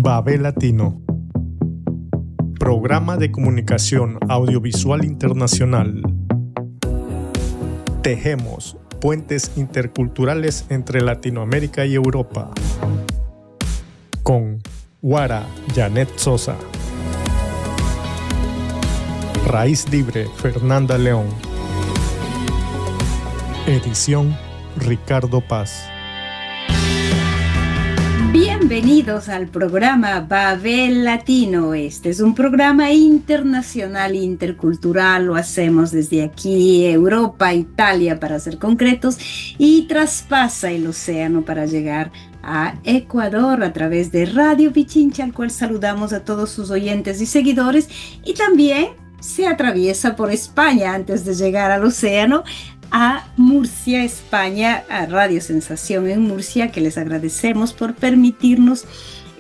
Babel Latino, programa de comunicación audiovisual internacional. Tejemos puentes interculturales entre Latinoamérica y Europa. Con Guara Janet Sosa. Raíz Libre Fernanda León. Edición Ricardo Paz. Bienvenidos al programa Babel Latino. Este es un programa internacional e intercultural. Lo hacemos desde aquí, Europa, Italia, para ser concretos, y traspasa el océano para llegar a Ecuador a través de Radio Pichincha, al cual saludamos a todos sus oyentes y seguidores, y también se atraviesa por España antes de llegar al océano, a Murcia, España, a Radio Sensación en Murcia, que les agradecemos por permitirnos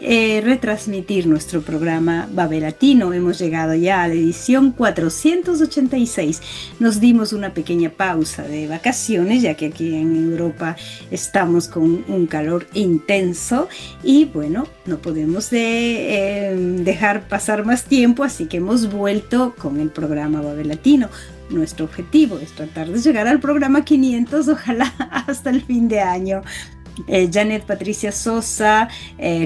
retransmitir nuestro programa Babel Latino. Hemos llegado ya a la edición 486. Nos dimos una pequeña pausa de vacaciones, ya que aquí en Europa estamos con un calor intenso y bueno, no podemos dejar pasar más tiempo, así que hemos vuelto con el programa Babel Latino. Nuestro objetivo es tratar de llegar al programa 500, ojalá hasta el fin de año. Janet Patricia Sosa,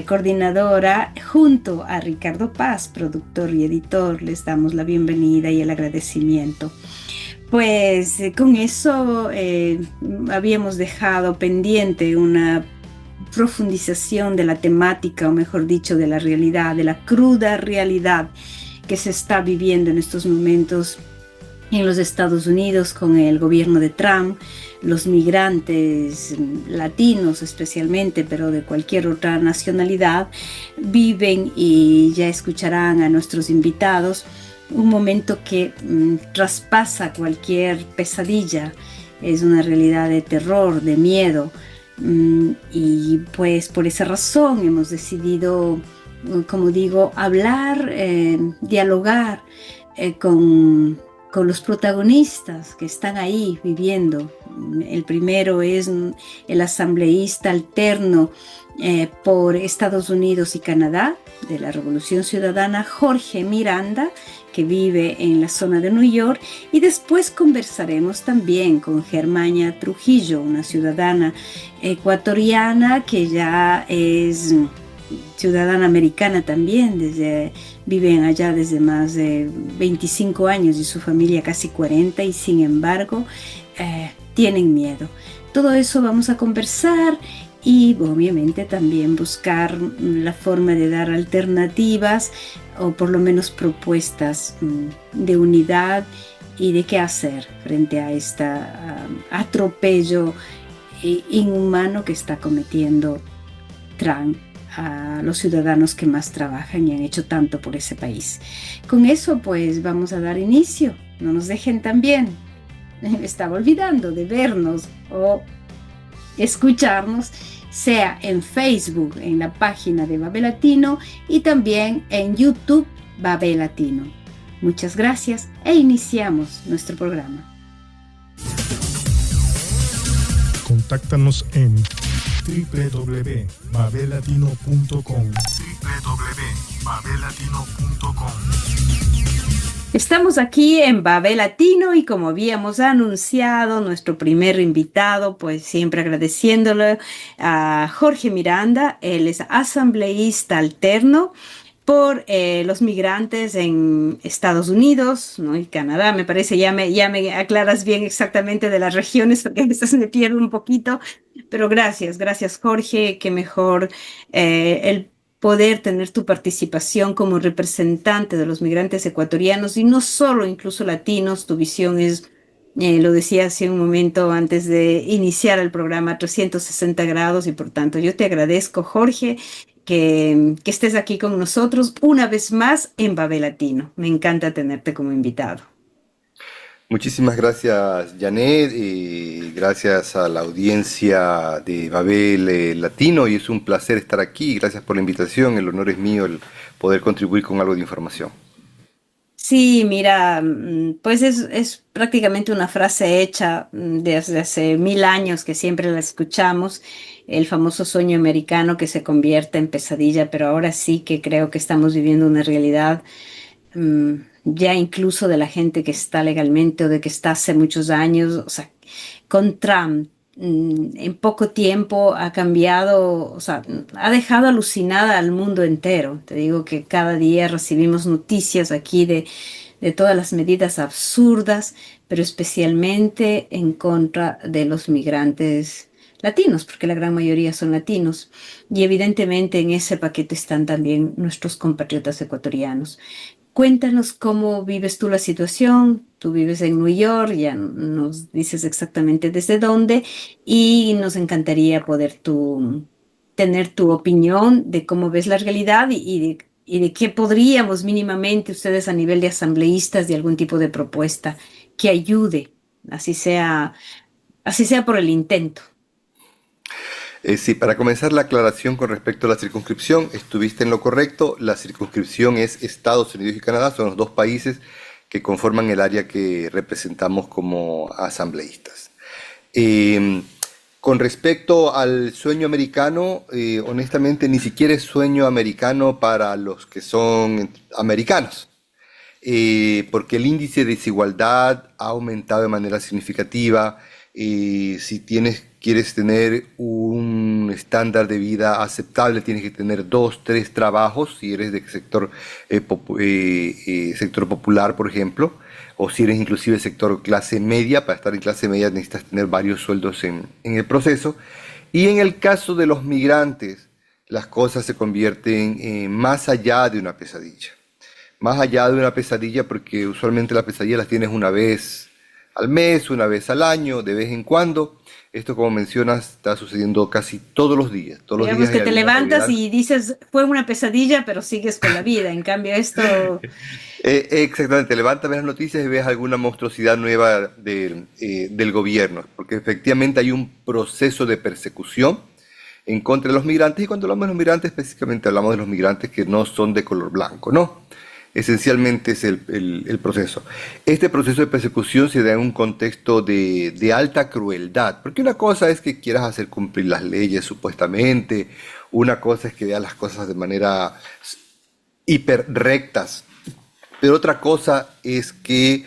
coordinadora, junto a Ricardo Paz, productor y editor, les damos la bienvenida y el agradecimiento. Pues con eso habíamos dejado pendiente una profundización de la temática, o mejor dicho, de la realidad, de la cruda realidad que se está viviendo en estos momentos en los Estados Unidos con el gobierno de Trump. Los migrantes latinos especialmente, pero de cualquier otra nacionalidad, viven, y ya escucharán a nuestros invitados, un momento que traspasa cualquier pesadilla. Es una realidad de terror, de miedo, y pues por esa razón hemos decidido, como digo, hablar, dialogar con los protagonistas que están ahí viviendo. El primero es el asambleísta alterno por Estados Unidos y Canadá de la Revolución Ciudadana, Jorge Miranda, que vive en la zona de New York, y después conversaremos también con Germania Trujillo, una ciudadana ecuatoriana que ya es ciudadana americana también, viven allá desde más de 25 años y su familia casi 40, y sin embargo tienen miedo. Todo eso vamos a conversar y obviamente también buscar la forma de dar alternativas o por lo menos propuestas de unidad y de qué hacer frente a este atropello inhumano que está cometiendo Trump a los ciudadanos que más trabajan y han hecho tanto por ese país. Con eso pues vamos a dar inicio. No nos dejen también, me estaba olvidando, de vernos o escucharnos, sea en Facebook, en la página de Babel Latino, y también en YouTube Babel Latino. Muchas gracias e iniciamos nuestro programa. Contáctanos en www.babellatino.com. www.babellatino.com. Estamos aquí en Babel Latino y como habíamos anunciado, nuestro primer invitado, pues siempre agradeciéndole a Jorge Miranda. Él es asambleísta alterno por los migrantes en Estados Unidos, ¿no? Y Canadá. Me parece, ya me aclaras bien exactamente de las regiones, porque a veces me pierdo un poquito, pero gracias Jorge, que mejor el poder tener tu participación como representante de los migrantes ecuatorianos y no solo, incluso latinos. Tu visión es, lo decía hace un momento antes de iniciar el programa, 360 grados, y por tanto yo te agradezco, Jorge, que estés aquí con nosotros una vez más en Babel Latino. Me encanta tenerte como invitado. Muchísimas gracias, Janet, y gracias a la audiencia de Babel Latino, y es un placer estar aquí. Gracias por la invitación, el honor es mío el poder contribuir con algo de información. Sí, mira, pues es prácticamente una frase hecha desde hace 1000 años que siempre la escuchamos, el famoso sueño americano que se convierte en pesadilla, pero ahora sí que creo que estamos viviendo una realidad mm, ya incluso de la gente que está legalmente o de que está hace muchos años, o sea, con Trump. En poco tiempo ha cambiado, o sea, ha dejado alucinada al mundo entero. Te digo que cada día recibimos noticias aquí de todas las medidas absurdas, pero especialmente en contra de los migrantes latinos, porque la gran mayoría son latinos. Y evidentemente en ese paquete están también nuestros compatriotas ecuatorianos. Cuéntanos cómo vives tú la situación. Tú vives en New York, ya nos dices exactamente desde dónde y nos encantaría poder tener tu opinión de cómo ves la realidad y de qué podríamos mínimamente ustedes a nivel de asambleístas de algún tipo de propuesta que ayude, así sea, así sea por el intento. Sí, para comenzar la aclaración con respecto a la circunscripción, estuviste en lo correcto. La circunscripción es Estados Unidos y Canadá, son los dos países que conforman el área que representamos como asambleístas. Eh, con respecto al sueño americano, honestamente ni siquiera es sueño americano para los que son americanos, porque el índice de desigualdad ha aumentado de manera significativa. Si quieres tener un estándar de vida aceptable, tienes que tener dos, tres trabajos, si eres de sector, sector popular, por ejemplo, o si eres inclusive sector clase media. Para estar en clase media necesitas tener varios sueldos en el proceso. Y en el caso de los migrantes, las cosas se convierten más allá de una pesadilla. Más allá de una pesadilla, porque usualmente las pesadillas las tienes una vez al mes, una vez al año, de vez en cuando. Esto, como mencionas, está sucediendo casi todos los días. Todos los Digamos días hay que te alguna levantas novedad. y dices, fue una pesadilla, pero sigues con la vida. En cambio, esto, Exactamente, levantas, ves las noticias y ves alguna monstruosidad nueva del gobierno, porque efectivamente hay un proceso de persecución en contra de los migrantes, y cuando hablamos de los migrantes, específicamente hablamos de los migrantes que no son de color blanco, ¿no? Esencialmente es el proceso. Este proceso de persecución se da en un contexto de alta crueldad, porque una cosa es que quieras hacer cumplir las leyes supuestamente, una cosa es que veas las cosas de manera hiper rectas, pero otra cosa es que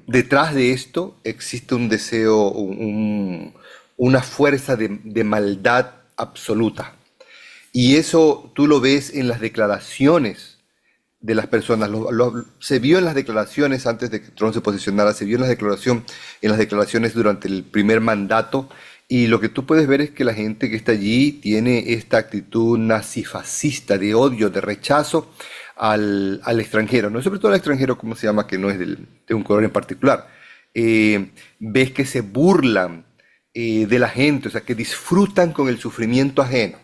detrás de esto existe un deseo, una fuerza de maldad absoluta. Y eso tú lo ves en las declaraciones de las personas. Se vio en las declaraciones antes de que Trump se posicionara, se vio en las declaraciones durante el primer mandato. Y lo que tú puedes ver es que la gente que está allí tiene esta actitud nazifascista, de odio, de rechazo al extranjero, ¿no? Sobre todo al extranjero, ¿cómo se llama? Que no es de un color en particular. Ves que se burlan de la gente, o sea, que disfrutan con el sufrimiento ajeno.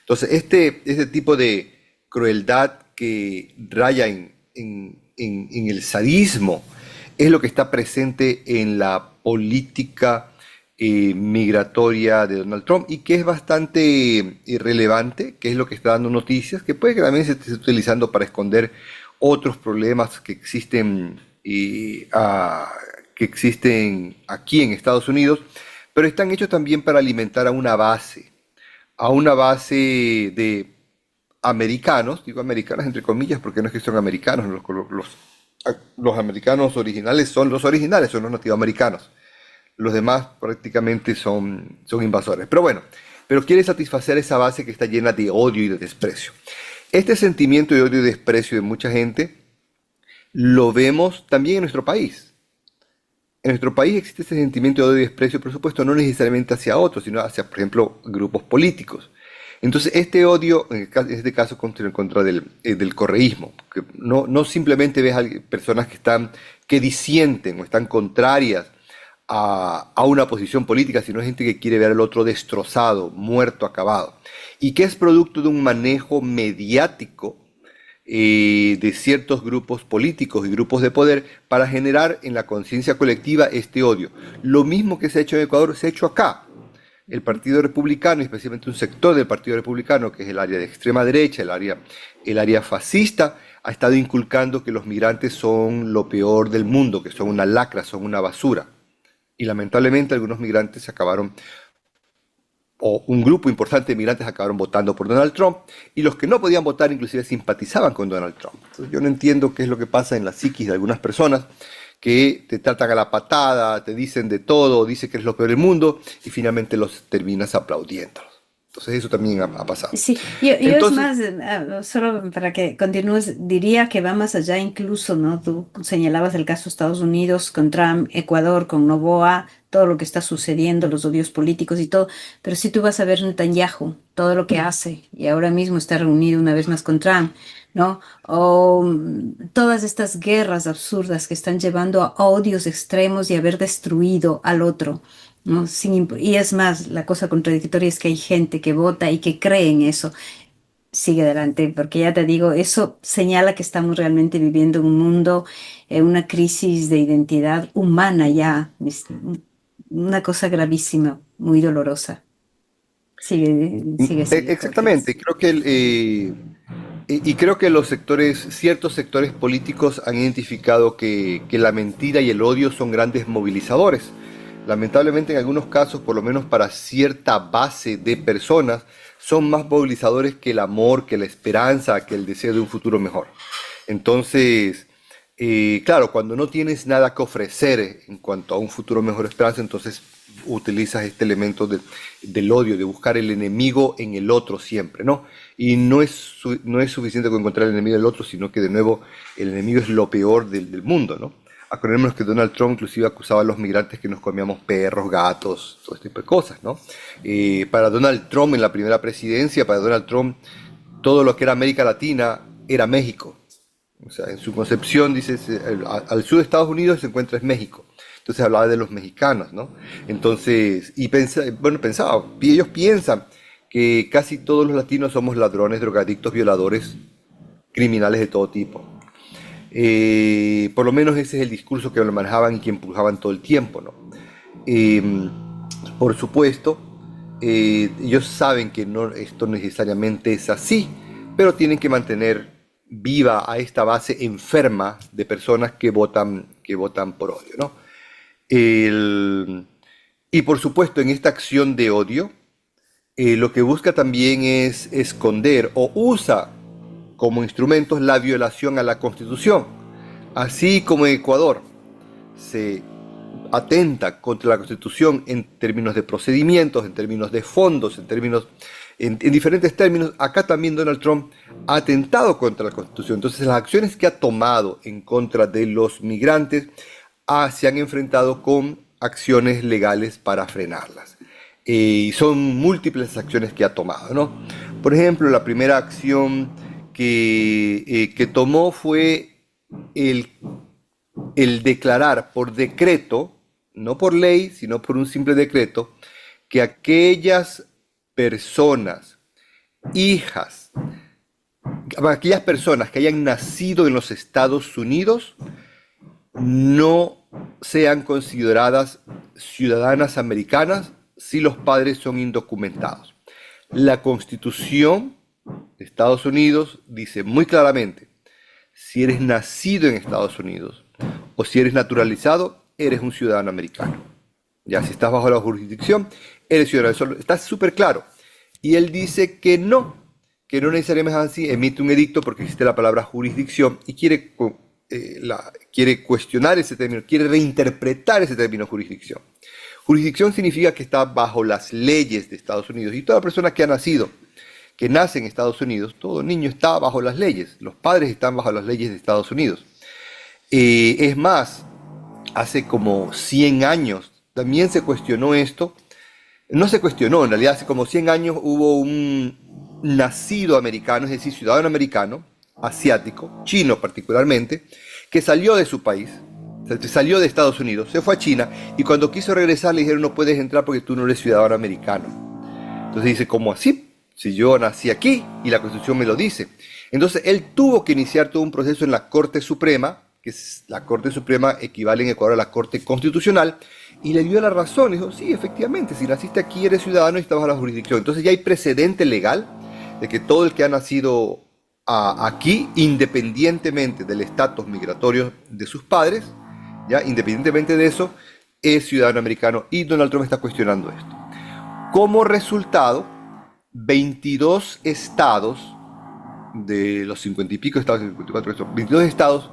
Entonces, este tipo de crueldad que raya en el sadismo es lo que está presente en la política migratoria de Donald Trump, y que es bastante irrelevante, que es lo que está dando noticias, que puede que también se esté utilizando para esconder otros problemas que existen aquí en Estados Unidos, pero están hechos también para alimentar a una base de americanos, digo americanos entre comillas porque no es que son americanos, los americanos originales, son los nativoamericanos. Los demás prácticamente son invasores. Pero bueno, pero quiere satisfacer esa base que está llena de odio y de desprecio. Este sentimiento de odio y desprecio de mucha gente lo vemos también en nuestro país. En nuestro país existe ese sentimiento de odio y desprecio, por supuesto, no necesariamente hacia otros, sino hacia, por ejemplo, grupos políticos. Entonces, este odio, en este caso, en contra del correísmo, que no simplemente ves personas que disienten o están contrarias a una posición política, sino gente que quiere ver al otro destrozado, muerto, acabado, y que es producto de un manejo mediático de ciertos grupos políticos y grupos de poder para generar en la conciencia colectiva este odio. Lo mismo que se ha hecho en Ecuador se ha hecho acá. El Partido Republicano, especialmente un sector del Partido Republicano, que es el área de extrema derecha, el área fascista, ha estado inculcando que los migrantes son lo peor del mundo, que son una lacra, son una basura. Y lamentablemente algunos migrantes acabaron, o un grupo importante de migrantes acabaron votando por Donald Trump, y los que no podían votar inclusive simpatizaban con Donald Trump. Entonces, yo no entiendo qué es lo que pasa en la psiquis de algunas personas que te tratan a la patada, te dicen de todo, dicen que eres lo peor del mundo, y finalmente los terminas aplaudiendo. Entonces eso también ha pasado. Sí, yo es Entonces, más, solo para que continúes, diría que va más allá incluso, ¿no? Tú señalabas el caso de Estados Unidos con Trump, Ecuador con Noboa, todo lo que está sucediendo, los odios políticos y todo, pero si tú vas a ver Netanyahu, todo lo que hace, y ahora mismo está reunido una vez más con Trump, ¿no? O todas estas guerras absurdas que están llevando a odios extremos y a haber destruido al otro. ¿No? Y es más, la cosa contradictoria es que hay gente que vota y que cree en eso. Sigue adelante, porque ya te digo, eso señala que estamos realmente viviendo un mundo, una crisis de identidad humana ya, una cosa gravísima, muy dolorosa. Sigue, por exactamente, Dios. creo que y creo que los sectores, ciertos sectores políticos han identificado que la mentira y el odio son grandes movilizadores. Lamentablemente en algunos casos, por lo menos para cierta base de personas, son más movilizadores que el amor, que la esperanza, que el deseo de un futuro mejor. Entonces, claro, cuando no tienes nada que ofrecer en cuanto a un futuro mejor, esperanza, entonces utilizas este elemento del odio, de buscar el enemigo en el otro siempre, ¿no? Y no es suficiente con encontrar el enemigo del otro, sino que de nuevo el enemigo es lo peor del mundo, ¿no? Acordémonos que Donald Trump inclusive acusaba a los migrantes que nos comíamos perros, gatos, todo este tipo de cosas, ¿no? Para Donald Trump en la primera presidencia, para Donald Trump, todo lo que era América Latina era México. O sea, en su concepción, dice, al sur de Estados Unidos se encuentra es México. Entonces hablaba de los mexicanos, ¿no? Entonces, y pensaba, y ellos piensan que casi todos los latinos somos ladrones, drogadictos, violadores, criminales de todo tipo. Por lo menos ese es el discurso que lo manejaban y que empujaban todo el tiempo, ¿no? Por supuesto, ellos saben que no, esto necesariamente es así, pero tienen que mantener viva a esta base enferma de personas que votan por odio, ¿no? Y por supuesto, en esta acción de odio, lo que busca también es esconder o usa como instrumentos la violación a la Constitución. Así como en Ecuador se atenta contra la Constitución en términos de procedimientos, en términos de fondos, en diferentes términos, acá también Donald Trump ha atentado contra la Constitución. Entonces las acciones que ha tomado en contra de los migrantes se han enfrentado con acciones legales para frenarlas. Y son múltiples acciones que ha tomado, ¿no? Por ejemplo, la primera acción que tomó fue el declarar por decreto, no por ley, sino por un simple decreto, que aquellas personas, aquellas personas que hayan nacido en los Estados Unidos, no sean consideradas ciudadanas americanas si los padres son indocumentados. La Constitución de Estados Unidos dice muy claramente, si eres nacido en Estados Unidos o si eres naturalizado, eres un ciudadano americano. Ya si estás bajo la jurisdicción, eres ciudadano. Está súper claro. Y él dice que no necesariamente es así, emite un edicto porque existe la palabra jurisdicción y quiere cuestionar ese término, quiere reinterpretar ese término jurisdicción. Jurisdicción significa que está bajo las leyes de Estados Unidos y toda persona que nace en Estados Unidos, todo niño está bajo las leyes, los padres están bajo las leyes de Estados Unidos. Es más, hace como 100 años también se cuestionó esto, no se cuestionó, en realidad hace como 100 años hubo un nacido americano, es decir, ciudadano americano, asiático, chino particularmente, que salió de su país, salió de Estados Unidos, se fue a China y cuando quiso regresar le dijeron no puedes entrar porque tú no eres ciudadano americano. Entonces dice, ¿cómo así? Si yo nací aquí y la Constitución me lo dice. Entonces él tuvo que iniciar todo un proceso en la Corte Suprema, que es la Corte Suprema equivale en Ecuador a la Corte Constitucional, y le dio la razón. Dijo, sí, efectivamente, si naciste aquí eres ciudadano y estás bajo la jurisdicción. Entonces ya hay precedente legal de que todo el que ha nacido aquí, independientemente del estatus migratorio de sus padres, ya independientemente de eso, es ciudadano americano y Donald Trump está cuestionando esto. Como resultado, 22 estados de los 50 y pico estados, 54, 22 estados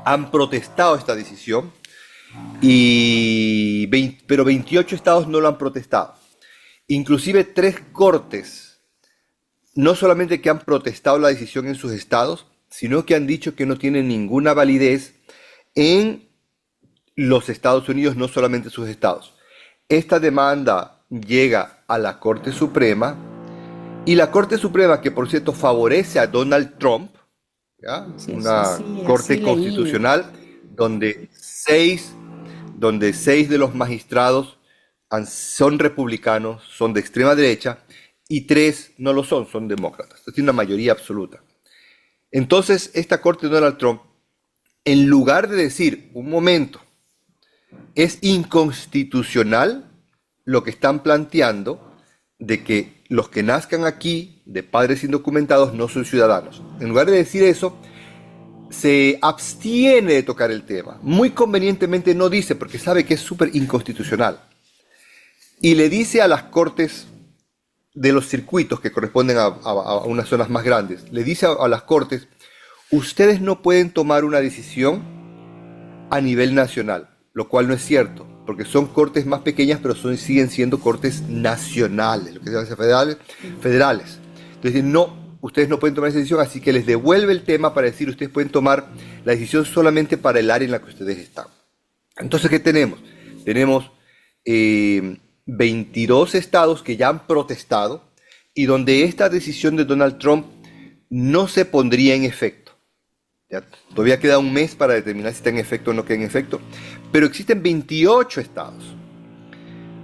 han protestado esta decisión, pero 28 estados no lo han protestado. Inclusive 3 cortes, no solamente que han protestado la decisión en sus estados, sino que han dicho que no tiene ninguna validez en los Estados Unidos, no solamente sus estados. Esta demanda llega a la Corte Suprema, y la Corte Suprema, que por cierto favorece a Donald Trump, ¿ya? Sí, Una sí, corte así leí. constitucional donde seis de los magistrados son republicanos, son de extrema derecha, y 3 no lo son demócratas. Tiene una mayoría absoluta. Entonces, esta corte de Donald Trump, en lugar de decir, un momento, es inconstitucional lo que están planteando de que los que nazcan aquí de padres indocumentados no son ciudadanos. En lugar de decir eso, se abstiene de tocar el tema. Muy convenientemente no dice, porque sabe que es súper inconstitucional. Y le dice a las cortes de los circuitos que corresponden a unas zonas más grandes, le dice a las cortes, ustedes no pueden tomar una decisión a nivel nacional, lo cual no es cierto, porque son cortes más pequeñas, pero siguen siendo cortes nacionales, lo que se llama federales. Entonces, no, ustedes no pueden tomar esa decisión, así que les devuelve el tema para decir, ustedes pueden tomar la decisión solamente para el área en la que ustedes están. Entonces, ¿qué tenemos? Tenemos 22 estados que ya han protestado y donde esta decisión de Donald Trump no se pondría en efecto. ¿Ya? Todavía queda un mes para determinar si está en efecto o no queda en efecto, pero existen 28 estados,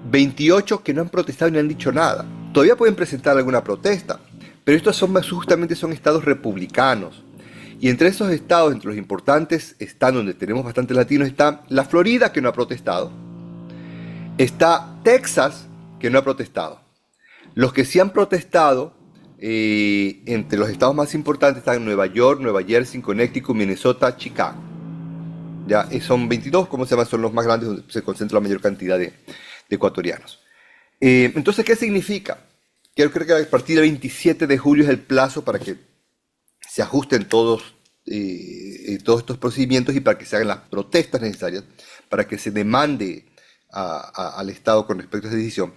28 que no han protestado ni han dicho nada. Todavía pueden presentar alguna protesta, pero estos justamente son estados republicanos. Y entre esos estados, entre los importantes, están donde tenemos bastantes latinos, está la Florida, que no ha protestado, está Texas, que no ha protestado. Los que sí han protestado, entre los estados más importantes están Nueva York, Nueva Jersey, Connecticut, Minnesota, Chicago. Ya, son 22, ¿cómo se llama? Son los más grandes donde se concentra la mayor cantidad de ecuatorianos. Entonces, ¿qué significa? Creo que a partir del 27 de julio es el plazo para que se ajusten todos estos procedimientos y para que se hagan las protestas necesarias, para que se demande al Estado con respecto a esa decisión.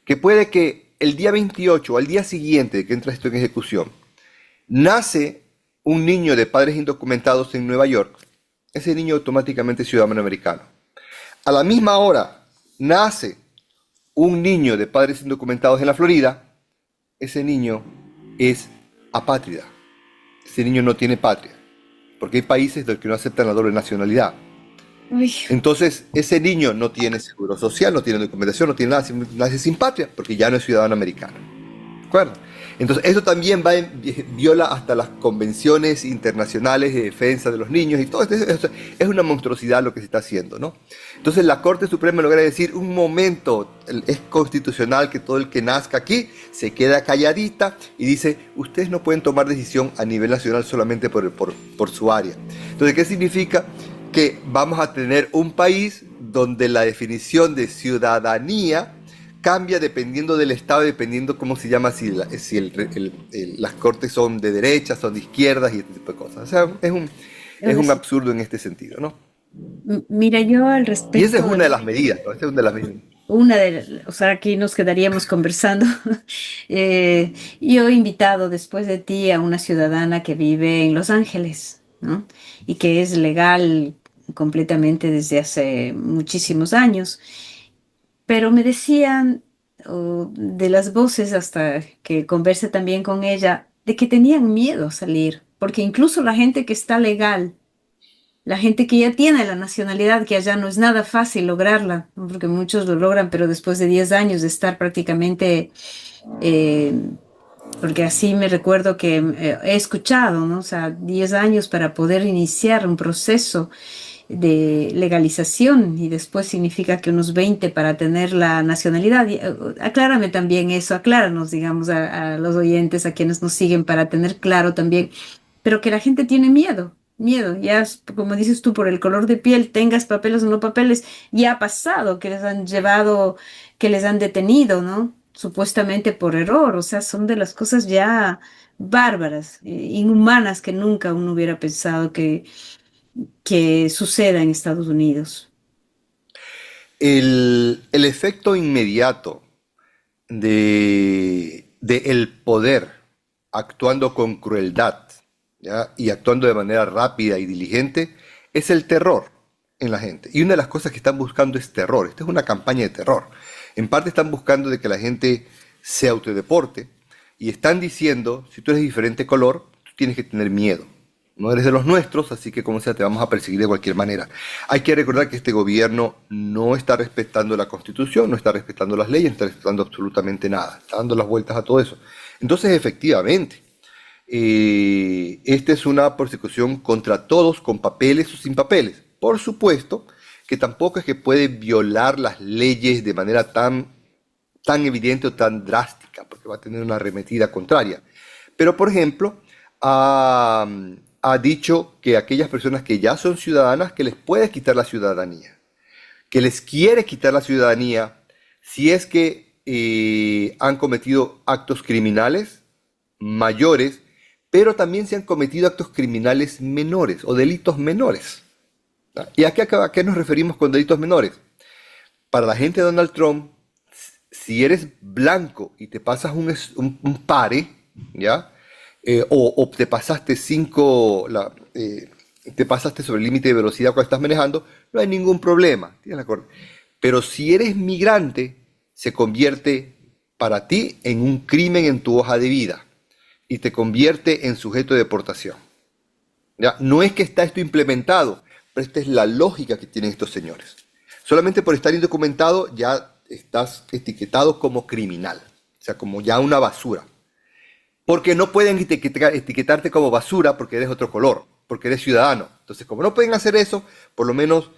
Que puede que el día 28 o al día siguiente de que entra esto en ejecución, nace un niño de padres indocumentados en Nueva York, ese niño automáticamente es ciudadano americano. A la misma hora nace un niño de padres indocumentados en la Florida, ese niño es apátrida. Ese niño no tiene patria, porque hay países del que no aceptan la doble nacionalidad. Uy, Entonces, ese niño no tiene seguro social, no tiene documentación, no tiene nada, nace sin patria, porque ya no es ciudadano americano. ¿De acuerdo? Entonces, eso también viola hasta las convenciones internacionales de defensa de los niños y todo esto. Es una monstruosidad lo que se está haciendo, ¿no? Entonces, la Corte Suprema logra decir, un momento, es constitucional que todo el que nazca aquí se queda calladita y dice, ustedes no pueden tomar decisión a nivel nacional solamente por su área. Entonces, ¿qué significa? Que vamos a tener un país donde la definición de ciudadanía cambia dependiendo del estado, dependiendo cómo se llama, si las cortes son de derecha, son de izquierdas y este tipo de cosas. O sea, es un absurdo en este sentido, ¿no? mira, yo al respecto... Y esa es una de las medidas, ¿no? Esa es una de las medidas. O sea, aquí nos quedaríamos conversando. Yo he invitado después de ti a una ciudadana que vive en Los Ángeles, ¿no? Y que es legal completamente desde hace muchísimos años. Pero me decían, de las voces hasta que conversé también con ella, de que tenían miedo a salir, porque incluso la gente que está legal, la gente que ya tiene la nacionalidad, que allá no es nada fácil lograrla, ¿no? Porque muchos lo logran, pero después de 10 años de estar prácticamente, eh, porque así me recuerdo que he escuchado, ¿no? O sea, 10 años para poder iniciar un proceso. de legalización y después significa que unos 20 para tener la nacionalidad. Aclárame también eso, acláranos, digamos, a los oyentes, a quienes nos siguen, para tener claro también, pero que la gente tiene miedo. Miedo, ya como dices tú, por el color de piel, tengas papeles o no papeles, ya ha pasado que les han llevado, que les han detenido, ¿no? Supuestamente por error, o sea, son de las cosas ya bárbaras, inhumanas que nunca uno hubiera pensado que suceda en Estados Unidos. El efecto inmediato de el poder actuando con crueldad, ¿ya? Y actuando de manera rápida y diligente es el terror en la gente. Y una de las cosas que están buscando es terror. Esta es una campaña de terror. En parte están buscando de que la gente se autodeporte y están diciendo, si tú eres de diferente color, tú tienes que tener miedo. No eres de los nuestros, así que como sea, te vamos a perseguir de cualquier manera. Hay que recordar que este gobierno no está respetando la Constitución, no está respetando las leyes, no está respetando absolutamente nada. Está dando las vueltas a todo eso. Entonces, efectivamente, esta es una persecución contra todos, con papeles o sin papeles. Por supuesto que tampoco es que puede violar las leyes de manera tan evidente o tan drástica, porque va a tener una arremetida contraria. Pero, por ejemplo, ha dicho que aquellas personas que ya son ciudadanas, que les puede quitar la ciudadanía, que les quiere quitar la ciudadanía si es que han cometido actos criminales mayores, pero también se han cometido actos criminales menores o delitos menores. ¿Y a qué nos referimos con delitos menores? Para la gente de Donald Trump, si eres blanco y te pasas un pare, ¿ya? O te pasaste te pasaste sobre el límite de velocidad cuando estás manejando, no hay ningún problema. ¿Tienes la acuerdo? Pero si eres migrante, se convierte para ti en un crimen en tu hoja de vida y te convierte en sujeto de deportación. ¿Ya? No es que está esto implementado, pero esta es la lógica que tienen estos señores. Solamente por estar indocumentado ya estás etiquetado como criminal, o sea, como ya una basura. Porque no pueden etiquetarte como basura porque eres otro color, porque eres ciudadano. Entonces, como no pueden hacer eso, por lo menos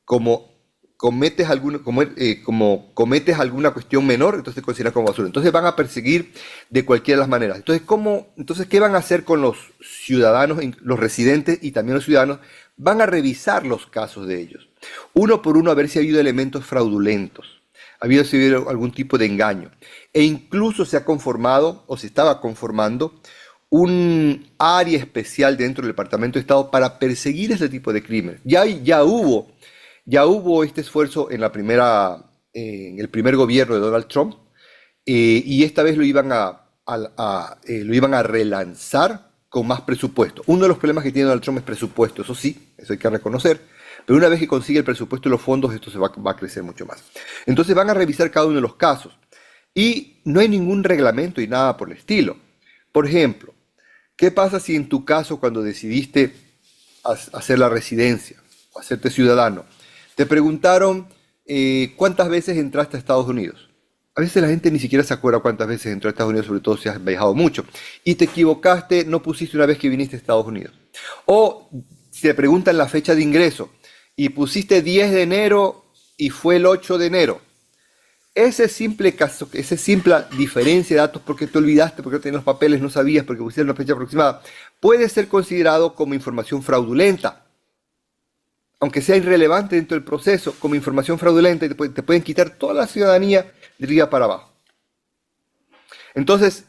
como como cometes alguna cuestión menor, entonces te consideran como basura. Entonces van a perseguir de cualquiera de las maneras. Entonces, ¿qué van a hacer con los ciudadanos, los residentes y también los ciudadanos? Van a revisar los casos de ellos, uno por uno, a ver si ha habido elementos fraudulentos, ha habido algún tipo de engaño. E incluso se ha conformado, o se estaba conformando, un área especial dentro del Departamento de Estado para perseguir ese tipo de crímenes. Ya hubo este esfuerzo en en el primer gobierno de Donald Trump, y esta vez lo iban a relanzar con más presupuesto. Uno de los problemas que tiene Donald Trump es presupuesto, eso sí, eso hay que reconocer, pero una vez que consigue el presupuesto y los fondos, esto va a crecer mucho más. Entonces van a revisar cada uno de los casos, y no hay ningún reglamento y nada por el estilo. Por ejemplo, ¿qué pasa si en tu caso, cuando decidiste hacer la residencia o hacerte ciudadano, te preguntaron cuántas veces entraste a Estados Unidos? A veces la gente ni siquiera se acuerda cuántas veces entró a Estados Unidos, sobre todo si has viajado mucho. Y te equivocaste, no pusiste una vez que viniste a Estados Unidos. O si te preguntan la fecha de ingreso y pusiste 10 de enero y fue el 8 de enero. Ese simple caso, esa simple diferencia de datos, porque te olvidaste, porque no tenías los papeles, no sabías, porque pusiste una fecha aproximada, puede ser considerado como información fraudulenta. Aunque sea irrelevante dentro del proceso, como información fraudulenta, y te pueden quitar toda la ciudadanía de arriba para abajo. Entonces,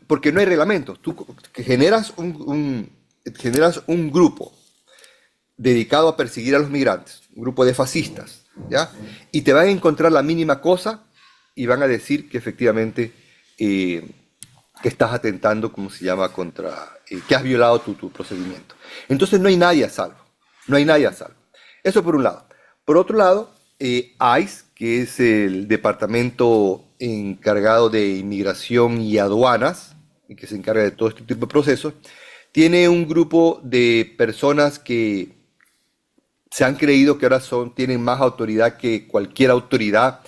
porque no hay reglamentos, tú generas generas un grupo dedicado a perseguir a los migrantes, un grupo de fascistas, ¿ya? Y te van a encontrar la mínima cosa y van a decir que efectivamente que estás atentando, como se llama, que has violado tu procedimiento. Entonces no hay nadie a salvo, no hay nadie a salvo. Eso por un lado. Por otro lado, ICE, que es el departamento encargado de inmigración y aduanas, y que se encarga de todo este tipo de procesos, tiene un grupo de personas que se han creído que ahora tienen más autoridad que cualquier autoridad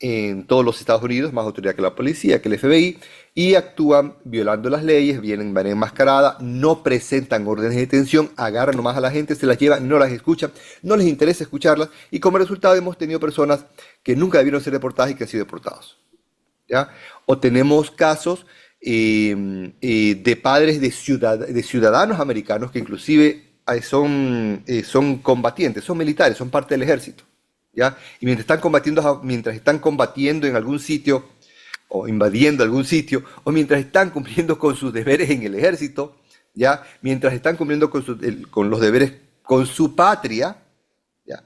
en todos los Estados Unidos, más autoridad que la policía, que el FBI, y actúan violando las leyes, vienen de manera enmascarada, no presentan órdenes de detención, agarran nomás a la gente, se las llevan, no las escuchan, no les interesa escucharlas, y como resultado hemos tenido personas que nunca debieron ser deportadas y que han sido deportados. ¿Ya? O tenemos casos de padres de ciudadanos americanos que inclusive son combatientes, son militares, son parte del ejército. ¿Ya? Y mientras están combatiendo en algún sitio, o invadiendo algún sitio, o mientras están cumpliendo con sus deberes en el ejército, ¿ya? Mientras están cumpliendo con los deberes con su patria, ¿ya?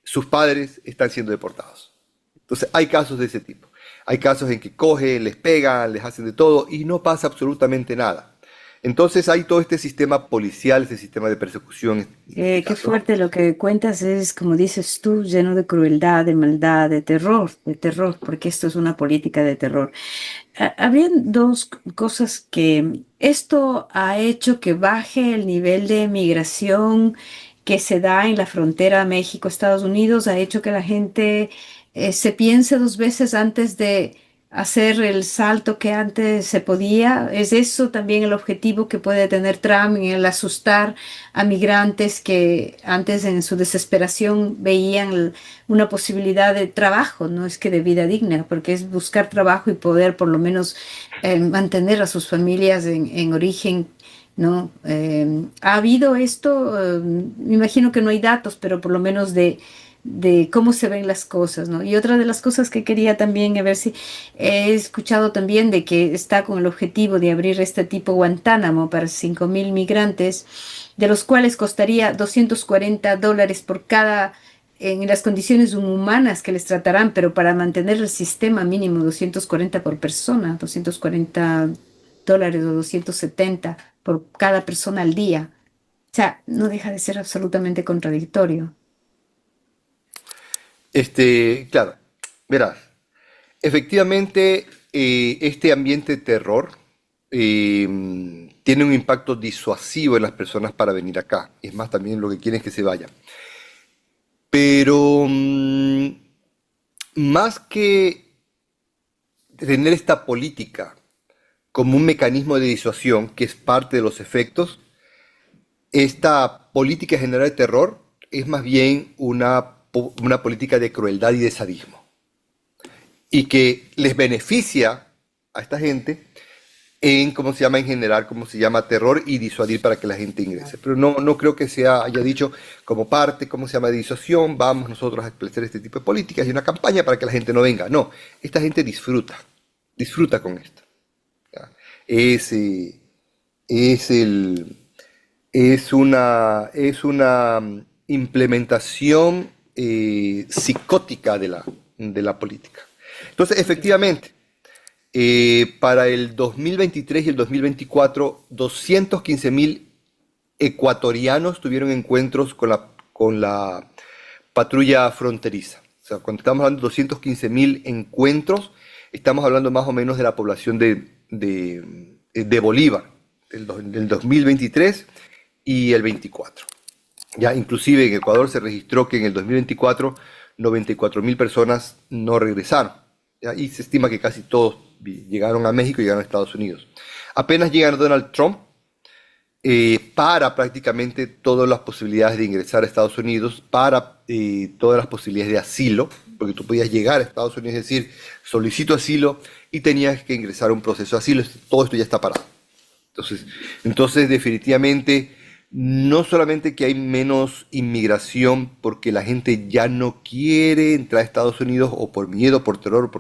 Sus padres están siendo deportados. Entonces hay casos de ese tipo. Hay casos en que cogen, les pegan, les hacen de todo y no pasa absolutamente nada. Entonces hay todo este sistema policial, este sistema de persecución. Qué fuerte lo que cuentas es, como dices tú, lleno de crueldad, de maldad, de terror, porque esto es una política de terror. Habrían dos cosas que esto ha hecho que baje el nivel de migración que se da en la frontera México-Estados Unidos, ha hecho que la gente se piense dos veces antes de hacer el salto que antes se podía. ¿Es eso también el objetivo que puede tener Trump en el asustar a migrantes que antes en su desesperación veían una posibilidad de trabajo, no es que de vida digna, porque es buscar trabajo y poder por lo menos mantener a sus familias en origen, ¿no? ¿Ha habido esto? Me imagino que no hay datos, pero por lo menos de cómo se ven las cosas, ¿no? Y otra de las cosas que quería también ver si he escuchado también de que está con el objetivo de abrir este tipo Guantánamo para 5.000 migrantes, de los cuales costaría $240 por cada, en las condiciones inhumanas que les tratarán, pero para mantener el sistema mínimo 240 por persona, $240 o 270 por cada persona al día. O sea, no deja de ser absolutamente contradictorio. Claro, verás, efectivamente este ambiente de terror tiene un impacto disuasivo en las personas para venir acá. Es más, también lo que quieren es que se vayan. Pero más que tener esta política como un mecanismo de disuasión, que es parte de los efectos, esta política general de terror es más bien una política de crueldad y de sadismo. Y que les beneficia a esta gente en, ¿cómo se llama? En general, ¿cómo se llama? Terror y disuadir para que la gente ingrese. Pero no creo que haya dicho como parte, ¿cómo se llama? De disuasión, vamos nosotros a establecer este tipo de políticas y una campaña para que la gente no venga. No, esta gente disfruta con esto. ¿Ya? Es una implementación psicótica de la política. Entonces, efectivamente, para el 2023 y el 2024, 215.000 ecuatorianos tuvieron encuentros con la patrulla fronteriza. O sea, cuando estamos hablando de 215.000 encuentros, estamos hablando más o menos de la población de Bolívar, del 2023 y el 24. Ya inclusive en Ecuador se registró que en el 2024 94.000 personas no regresaron, ¿ya? Y se estima que casi todos llegaron a México y llegaron a Estados Unidos. Apenas llega Donald Trump, para prácticamente todas las posibilidades de ingresar a Estados Unidos, para todas las posibilidades de asilo, porque tú podías llegar a Estados Unidos y decir, solicito asilo, y tenías que ingresar a un proceso de asilo. Todo esto ya está parado. Entonces definitivamente, no solamente que hay menos inmigración porque la gente ya no quiere entrar a Estados Unidos o por miedo, por terror,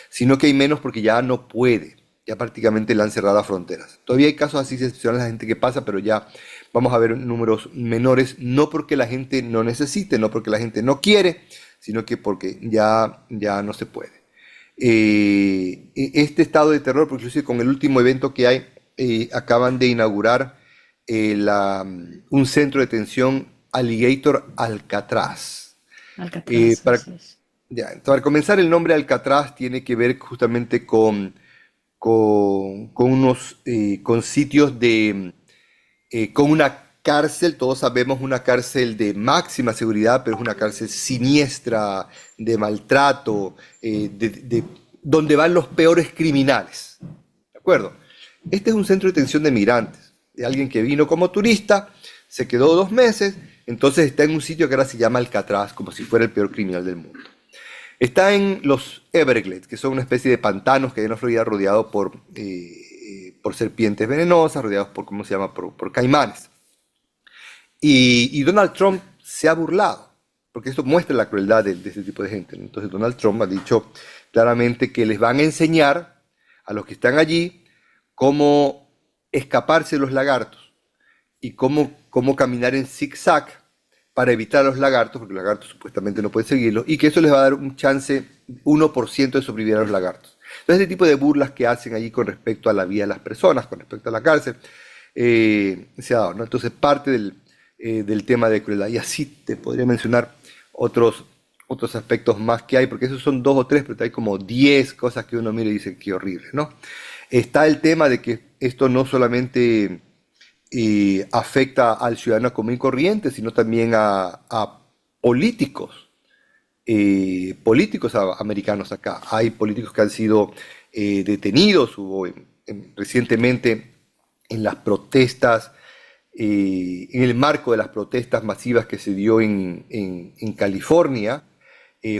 sino que hay menos porque ya no puede. Ya prácticamente le han cerrado las fronteras. Todavía hay casos así excepcionales de la gente que pasa, pero ya vamos a ver números menores, no porque la gente no necesite, no porque la gente no quiere, sino que porque ya no se puede. Este estado de terror, porque inclusive con el último evento que hay, acaban de inaugurar un centro de detención Alligator Alcatraz. Alcatraz, Para, así es. para comenzar, el nombre Alcatraz tiene que ver justamente con sitios con una cárcel, todos sabemos, una cárcel de máxima seguridad, pero es una cárcel siniestra, de maltrato, donde van los peores criminales. ¿De acuerdo? Este es un centro de detención de migrantes, de alguien que vino como turista, se quedó 2 meses, entonces está en un sitio que ahora se llama Alcatraz, como si fuera el peor criminal del mundo. Está en los Everglades, que son una especie de pantanos que hay en la Florida, rodeado por serpientes venenosas, rodeados por, ¿cómo se llama?, por caimanes. Y Donald Trump se ha burlado, porque esto muestra la crueldad de este tipo de gente, ¿no? Entonces Donald Trump ha dicho claramente que les van a enseñar a los que están allí cómo escaparse de los lagartos y cómo caminar en zigzag para evitar a los lagartos, porque los lagartos supuestamente no pueden seguirlos, y que eso les va a dar un chance 1% de sobrevivir a los lagartos. Entonces, este tipo de burlas que hacen allí con respecto a la vida de las personas, con respecto a la cárcel, se ha dado, ¿no? Entonces, parte del tema de crueldad. Y así te podría mencionar otros aspectos más que hay, porque esos son 2 o 3, pero hay como 10 cosas que uno mira y dice, qué horrible, ¿no? Está el tema de que esto no solamente afecta al ciudadano común y corriente, sino también a políticos americanos acá. Hay políticos que han sido detenidos, hubo recientemente en las protestas, en el marco de las protestas masivas que se dio en California,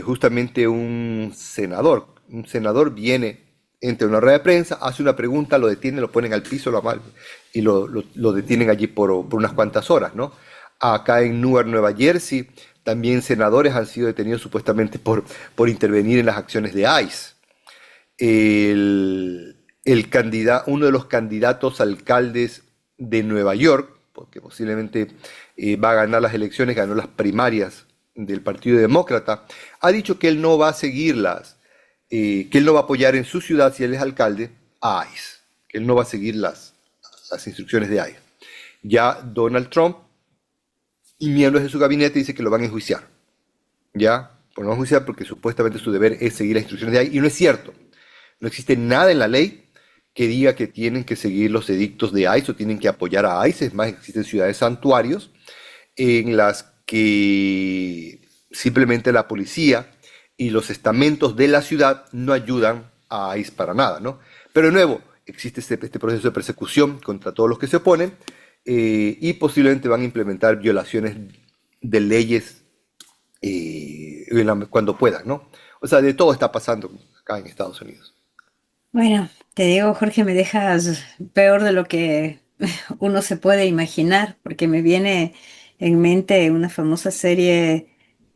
justamente un senador viene, entra en una rueda de prensa, hace una pregunta, lo detienen, lo ponen al piso y lo detienen allí por unas cuantas horas, ¿no? Acá en Newark, Nueva Jersey, también senadores han sido detenidos supuestamente por intervenir en las acciones de ICE. Uno de los candidatos alcaldes de Nueva York, porque posiblemente va a ganar las elecciones, ganó las primarias del Partido Demócrata, ha dicho que él no va a seguirlas, que él no va a apoyar en su ciudad, si él es alcalde, a ICE, que él no va a seguir las instrucciones de ICE. Ya Donald Trump y miembros de su gabinete dicen que lo van a enjuiciar. ¿Ya? Pues lo van a enjuiciar porque supuestamente su deber es seguir las instrucciones de ICE, y no es cierto. No existe nada en la ley que diga que tienen que seguir los edictos de ICE o tienen que apoyar a ICE. Es más, existen ciudades santuarios en las que simplemente la policía y los estamentos de la ciudad no ayudan a ICE para nada, ¿no? Pero de nuevo, existe este proceso de persecución contra todos los que se oponen, y posiblemente van a implementar violaciones de leyes cuando puedan, ¿no? O sea, de todo está pasando acá en Estados Unidos. Bueno, te digo, Jorge, me dejas peor de lo que uno se puede imaginar, porque me viene en mente una famosa serie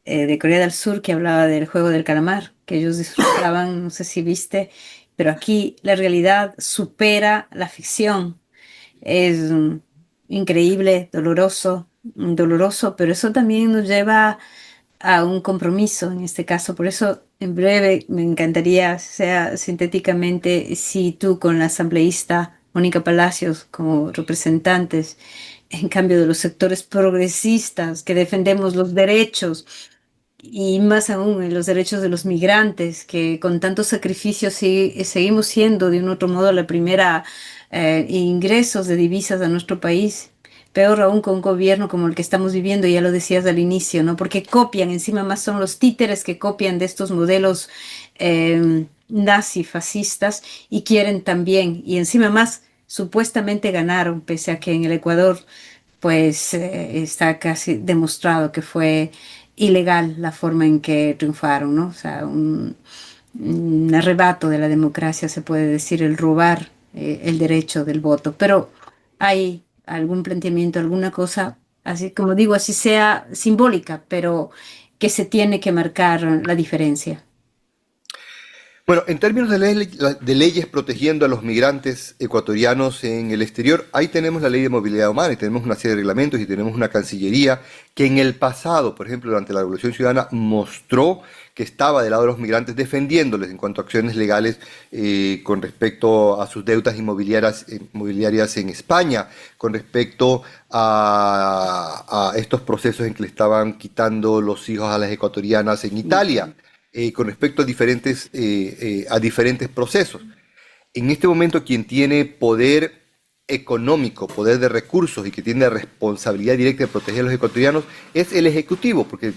de Corea del Sur que hablaba del juego del calamar, que ellos disfrutaban, no sé si viste, pero aquí la realidad supera la ficción. Es increíble, doloroso, pero eso también nos lleva a un compromiso en este caso. Por eso, en breve, me encantaría, sea sintéticamente, si tú con la asambleísta Mónica Palacios como representantes, en cambio de los sectores progresistas que defendemos los derechos y más aún en los derechos de los migrantes, que con tantos sacrificios seguimos siendo de un otro modo la primera ingresos de divisas a nuestro país. Peor aún con un gobierno como el que estamos viviendo, ya lo decías al inicio, ¿no? Porque copian, encima más son los títeres que copian de estos modelos nazi, fascistas, y quieren también, y encima más supuestamente ganaron, pese a que en el Ecuador pues está casi demostrado que fue ilegal la forma en que triunfaron, ¿no? O sea, un arrebato de la democracia, se puede decir, el robar el derecho del voto. Pero hay algún planteamiento, alguna cosa, así como digo, así sea simbólica, pero que se tiene que marcar la diferencia. Bueno, en términos de leyes protegiendo a los migrantes ecuatorianos en el exterior, ahí tenemos la ley de movilidad humana y tenemos una serie de reglamentos y tenemos una cancillería que en el pasado, por ejemplo, durante la Revolución Ciudadana, mostró que estaba del lado de los migrantes defendiéndoles en cuanto a acciones legales con respecto a sus deudas inmobiliarias en España, con respecto a estos procesos en que le estaban quitando los hijos a las ecuatorianas en Italia. Con respecto a diferentes procesos. En este momento quien tiene poder económico, poder de recursos y que tiene responsabilidad directa de proteger a los ecuatorianos es el Ejecutivo, porque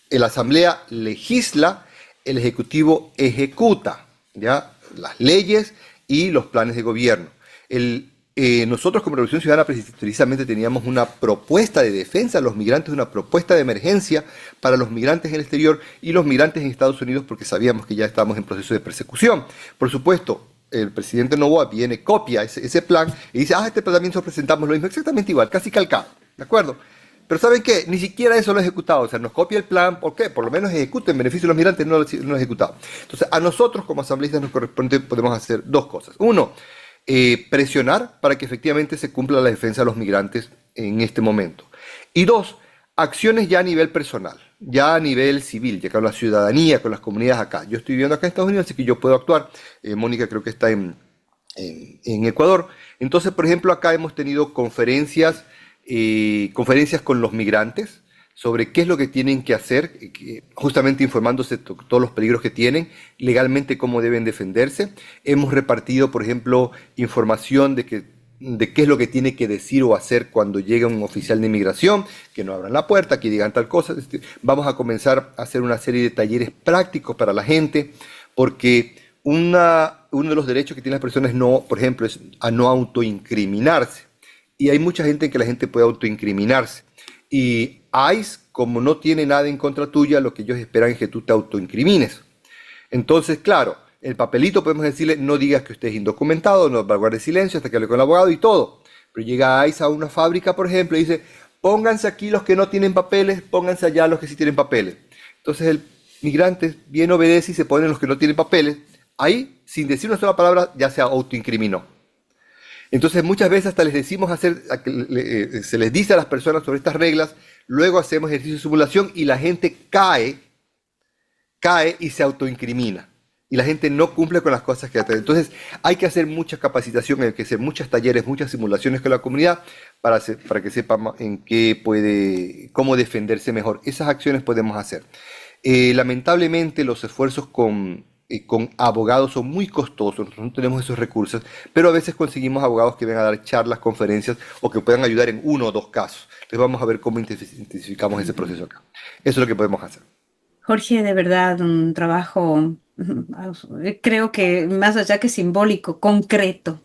la Asamblea legisla, el Ejecutivo ejecuta, ¿ya? Las leyes y los planes de gobierno. Nosotros como Revolución Ciudadana precisamente teníamos una propuesta de defensa a los migrantes, una propuesta de emergencia para los migrantes en el exterior y los migrantes en Estados Unidos, porque sabíamos que ya estábamos en proceso de persecución. Por supuesto, el presidente Noboa viene, copia ese plan y dice, este plan también nosotros presentamos lo mismo, exactamente igual, casi calcado, ¿de acuerdo? Pero ¿saben qué? Ni siquiera eso lo ha ejecutado, o sea, nos copia el plan, ¿por qué? Por lo menos ejecuta en beneficio de los migrantes, no lo ha ejecutado. Entonces, a nosotros como asambleístas nos corresponde, podemos hacer dos cosas. Uno, presionar para que efectivamente se cumpla la defensa de los migrantes en este momento. Y dos, acciones ya a nivel personal, ya a nivel civil, ya con la ciudadanía, con las comunidades acá. Yo estoy viviendo acá en Estados Unidos, así que yo puedo actuar. Mónica creo que está en Ecuador. Entonces, por ejemplo, acá hemos tenido conferencias con los migrantes sobre qué es lo que tienen que hacer, justamente informándose de todos los peligros que tienen, legalmente cómo deben defenderse. Hemos repartido, por ejemplo, información de qué es lo que tiene que decir o hacer cuando llega un oficial de inmigración, que no abran la puerta, que digan tal cosa. Vamos a comenzar a hacer una serie de talleres prácticos para la gente, porque uno de los derechos que tienen las personas, por ejemplo, es a no autoincriminarse. Y hay mucha gente en que la gente puede autoincriminarse. Y ICE, como no tiene nada en contra tuya, lo que ellos esperan es que tú te autoincrimines. Entonces, claro, el papelito podemos decirle, no digas que usted es indocumentado, no va a guardar silencio hasta que hable con el abogado y todo. Pero llega ICE a una fábrica, por ejemplo, y dice, pónganse aquí los que no tienen papeles, pónganse allá los que sí tienen papeles. Entonces el migrante bien obedece y se ponen los que no tienen papeles. Ahí, sin decir una sola palabra, ya se autoincriminó. Entonces muchas veces hasta les decimos se les dice a las personas sobre estas reglas, luego hacemos ejercicio de simulación y la gente cae y se autoincrimina. Y la gente no cumple con las cosas que hace. Entonces hay que hacer mucha capacitación, hay que hacer muchos talleres, muchas simulaciones con la comunidad para que sepan cómo defenderse mejor. Esas acciones podemos hacer. Lamentablemente los esfuerzos con abogados son muy costosos, nosotros no tenemos esos recursos, pero a veces conseguimos abogados que vengan a dar charlas, conferencias o que puedan ayudar en 1 o 2 casos. Entonces vamos a ver cómo intensificamos ese proceso acá. Eso es lo que podemos hacer. Jorge, de verdad, un trabajo, creo que más allá que simbólico, concreto,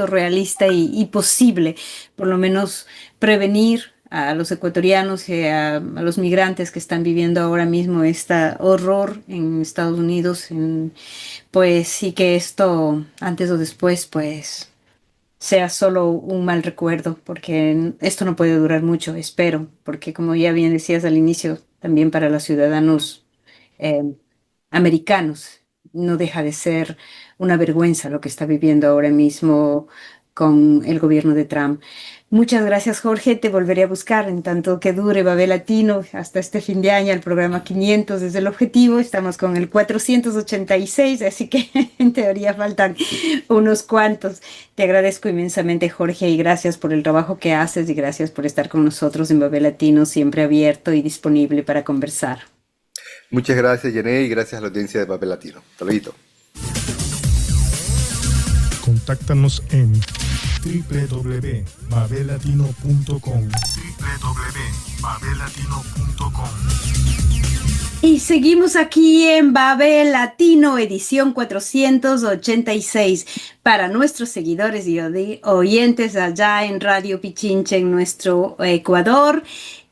realista y posible, por lo menos prevenir a los ecuatorianos y a los migrantes que están viviendo ahora mismo este horror en Estados Unidos, pues sí que esto antes o después pues sea solo un mal recuerdo, porque esto no puede durar mucho, espero, porque como ya bien decías al inicio, también para los ciudadanos eh, americanos no deja de ser una vergüenza lo que está viviendo ahora mismo con el gobierno de Trump. Muchas gracias, Jorge. Te volveré a buscar en tanto que dure Babel Latino hasta este fin de año, el programa 500 desde el objetivo. Estamos con el 486, así que en teoría faltan unos cuantos. Te agradezco inmensamente, Jorge, y gracias por el trabajo que haces y gracias por estar con nosotros en Babel Latino, siempre abierto y disponible para conversar. Muchas gracias, Yané, y gracias a la audiencia de Papel Latino. Hasta luego. Contáctanos en www.babellatino.com www.babellatino.com. Y seguimos aquí en Babel Latino, edición 486, para nuestros seguidores y oyentes allá en Radio Pichincha en nuestro Ecuador,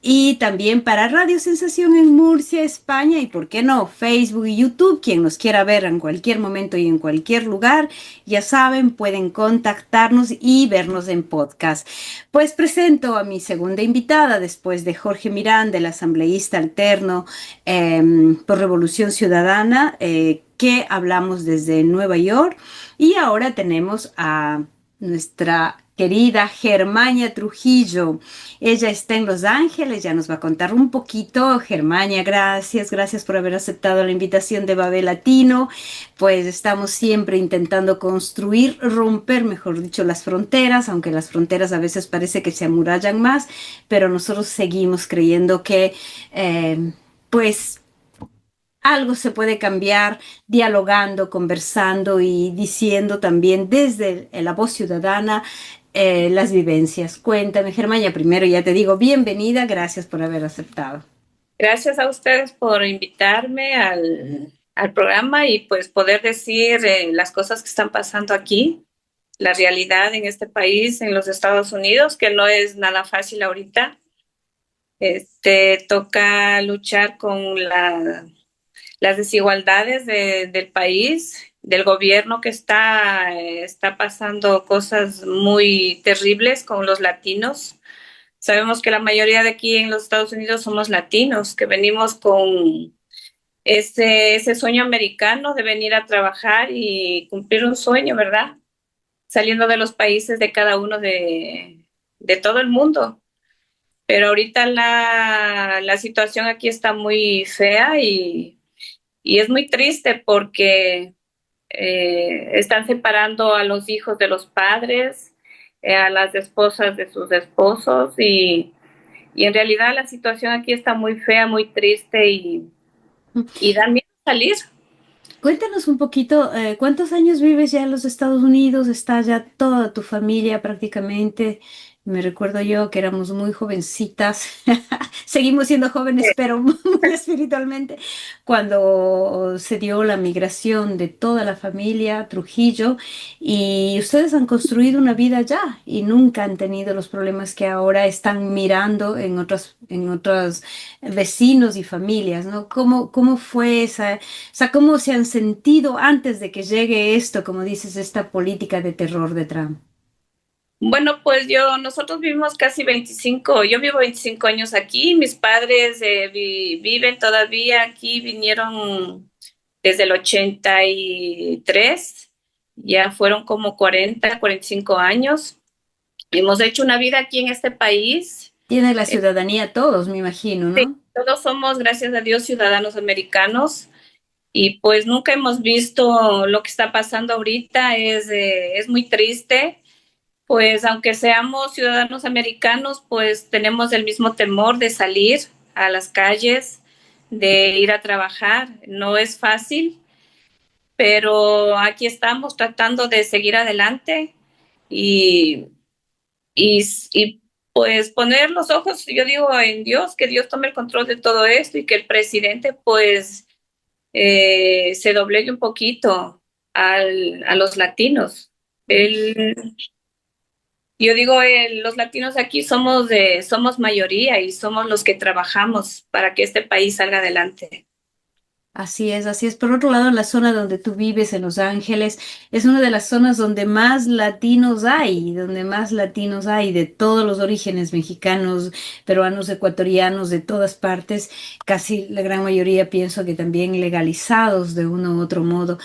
y también para Radio Sensación en Murcia, España, y por qué no, Facebook y YouTube. Quien nos quiera ver en cualquier momento y en cualquier lugar, ya saben, pueden contactarnos y vernos en podcast. Pues presento a mi segunda invitada, después de Jorge Miranda, el asambleísta alterno por Revolución Ciudadana, que hablamos desde Nueva York, y ahora tenemos a nuestra querida Germania Trujillo. Ella está en Los Ángeles, ya nos va a contar un poquito. Germania, gracias por haber aceptado la invitación de Babel Latino. Pues estamos siempre intentando romper, mejor dicho, las fronteras, aunque las fronteras a veces parece que se amurallan más, pero nosotros seguimos creyendo que, pues, algo se puede cambiar dialogando, conversando y diciendo también desde la voz ciudadana las vivencias. Cuéntame, Germania, primero ya te digo bienvenida, gracias por haber aceptado. Gracias a ustedes por invitarme al programa y pues poder decir las cosas que están pasando aquí, la realidad en este país, en los Estados Unidos, que no es nada fácil ahorita. Toca luchar con las desigualdades del país, del gobierno que está pasando cosas muy terribles con los latinos. Sabemos que la mayoría de aquí en los Estados Unidos somos latinos, que venimos con ese sueño americano de venir a trabajar y cumplir un sueño, ¿verdad? Saliendo de los países de cada uno de todo el mundo. Pero ahorita la situación aquí está muy fea y es muy triste porque están separando a los hijos de los padres, a las esposas de sus esposos y en realidad la situación aquí está muy fea, muy triste y da miedo salir. Cuéntanos un poquito, ¿cuántos años vives ya en los Estados Unidos? ¿Está ya toda tu familia prácticamente? Me recuerdo yo que éramos muy jovencitas, seguimos siendo jóvenes, pero muy espiritualmente, cuando se dio la migración de toda la familia a Trujillo y ustedes han construido una vida allá y nunca han tenido los problemas que ahora están mirando en otros vecinos y familias, ¿no? ¿Cómo fue esa? O sea, ¿cómo se han sentido antes de que llegue esto, como dices, esta política de terror de Trump? Bueno, pues nosotros vivimos casi 25, yo vivo 25 años aquí, mis padres viven todavía aquí, vinieron desde el 83, ya fueron como 45 años. Hemos hecho una vida aquí en este país. Tiene la ciudadanía todos, me imagino, Sí, ¿no? todos somos, gracias a Dios, ciudadanos americanos y pues nunca hemos visto lo que está pasando ahorita, es muy triste. Pues aunque seamos ciudadanos americanos, pues tenemos el mismo temor de salir a las calles, de ir a trabajar. No es fácil, pero aquí estamos tratando de seguir adelante y, y pues poner los ojos, yo digo, en Dios, que Dios tome el control de todo esto y que el presidente pues se doblegue un poquito a los latinos. Él Yo digo, los latinos aquí somos mayoría y somos los que trabajamos para que este país salga adelante. Así es, así es. Por otro lado, la zona donde tú vives, en Los Ángeles, es una de las zonas donde más latinos hay, de todos los orígenes, mexicanos, peruanos, ecuatorianos, de todas partes, casi la gran mayoría pienso que también legalizados de uno u otro modo.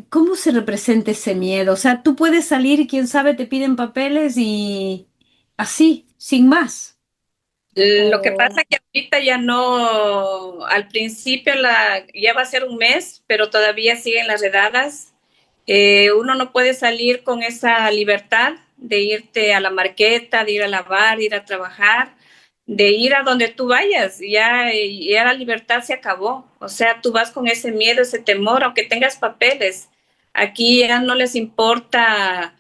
¿Cómo se representa ese miedo? O sea, tú puedes salir y quién sabe te piden papeles y así, sin más. Lo que O pasa que ahorita ya no, al principio ya va a ser un mes, pero todavía siguen las redadas. Uno no puede salir con esa libertad de irte a la marqueta, de ir a lavar, de ir a trabajar, de ir a donde tú vayas. Ya la libertad se acabó. O sea, tú vas con ese miedo, ese temor, aunque tengas papeles. Aquí ya no les importa